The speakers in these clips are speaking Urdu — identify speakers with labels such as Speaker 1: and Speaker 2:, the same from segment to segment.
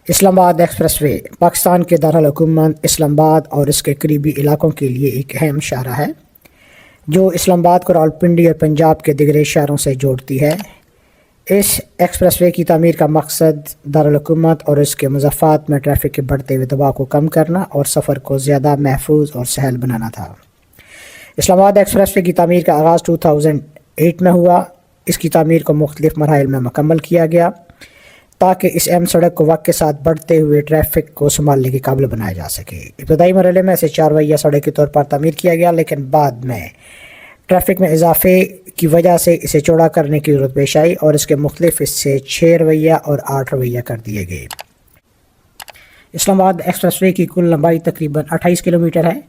Speaker 1: اسلام آباد ایکسپریس وے پاکستان کے دارالحکومت اسلام آباد اور اس کے قریبی علاقوں کے لیے ایک اہم شاہراہ ہے جو اسلام آباد کو راولپنڈی اور پنجاب کے دیگر شہروں سے جوڑتی ہے۔ اس ایکسپریس وے کی تعمیر کا مقصد دارالحکومت اور اس کے مضافات میں ٹریفک کے بڑھتے ہوئے دباؤ کو کم کرنا اور سفر کو زیادہ محفوظ اور سہل بنانا تھا۔ اسلام آباد ایکسپریس وے کی تعمیر کا آغاز 2008 میں ہوا۔ اس کی تعمیر کو مختلف مراحل میں مکمل کیا گیا تاکہ اس اہم سڑک کو وقت کے ساتھ بڑھتے ہوئے ٹریفک کو سنبھالنے کے قابل بنایا جا سکے۔ ابتدائی مرحلے میں اسے 4 رویہ سڑک کے طور پر تعمیر کیا گیا، لیکن بعد میں ٹریفک میں اضافے کی وجہ سے اسے چوڑا کرنے کی ضرورت پیش آئی اور اس کے مختلف حصے 6 رویہ اور 8 رویہ کر دیے گئے۔ اسلام آباد ایکسپریس وے کی کل لمبائی تقریباً 28 کلومیٹر ہے۔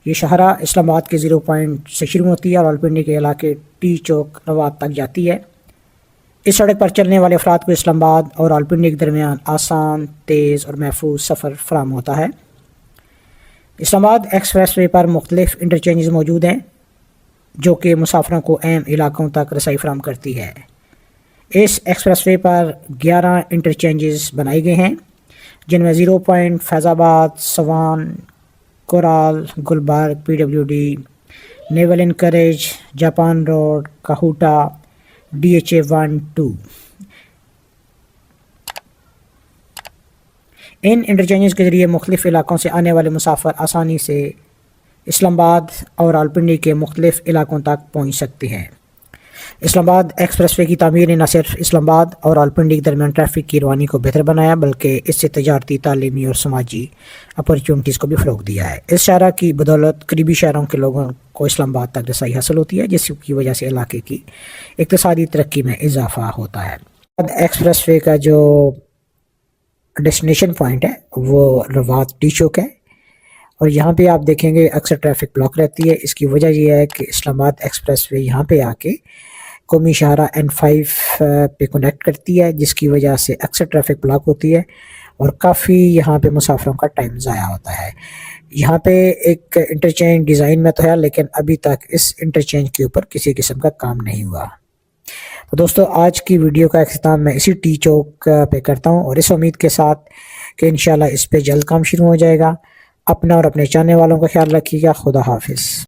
Speaker 1: یہ شاہراہ اسلام آباد کے 0 پوائنٹ سے شروع ہوتی ہے اور راولپنڈی کے علاقے ٹی چوک نواب تک جاتی ہے۔ اس سڑک پر چلنے والے افراد کو اسلام آباد اور راولپنڈی کے درمیان آسان، تیز اور محفوظ سفر فراہم ہوتا ہے۔ اسلام آباد ایکسپریس وے پر مختلف انٹرچینجز موجود ہیں جو کہ مسافروں کو اہم علاقوں تک رسائی فراہم کرتی ہے۔ اس ایکسپریس وے پر 11 انٹرچینجز بنائے گئے ہیں جن میں 0 پوائنٹ، فیض آباد، سوان، کورال، گلبرگ، PWD، نیول انکریج، جاپان روڈ، کاہوٹا، DHA 1-2۔ ان انٹرچینجز کے ذریعے مختلف علاقوں سے آنے والے مسافر آسانی سے اسلام آباد اور راولپنڈی کے مختلف علاقوں تک پہنچ سکتے ہیں۔ اسلام آباد ایکسپریس وے کی تعمیر نے نہ صرف اسلام آباد اور راولپنڈی کے درمیان ٹریفک کی روانی کو بہتر بنایا بلکہ اس سے تجارتی، تعلیمی اور سماجی اپرچونٹیز کو بھی فروغ دیا ہے۔ اس شاہراہ کی بدولت قریبی شہروں کے لوگوں کو اسلام آباد تک رسائی حاصل ہوتی ہے جس کی وجہ سے علاقے کی اقتصادی ترقی میں اضافہ ہوتا ہے۔ ایکسپریس وے کا جو ڈیسٹینیشن پوائنٹ ہے وہ روات ٹی چوک ہے اور یہاں پہ آپ دیکھیں گے اکثر ٹریفک بلاک رہتی ہے۔ اس کی وجہ یہ ہے کہ اسلام آباد ایکسپریس وے یہاں پہ آ کے قومی شاہراہ N5 پہ کنیکٹ کرتی ہے جس کی وجہ سے اکثر ٹریفک بلاک ہوتی ہے اور کافی یہاں پہ مسافروں کا ٹائم ضائع ہوتا ہے۔ یہاں پہ ایک انٹرچینج ڈیزائن میں تو ہے لیکن ابھی تک اس انٹرچینج کے اوپر کسی قسم کا کام نہیں ہوا۔ تو دوستو آج کی ویڈیو کا اختتام میں اسی ٹی چوک پہ کرتا ہوں اور اس امید کے ساتھ کہ انشاءاللہ اس پہ جلد کام شروع ہو جائے گا۔ اپنا اور اپنے چاہنے والوں کا خیال رکھیے گا۔ خدا حافظ۔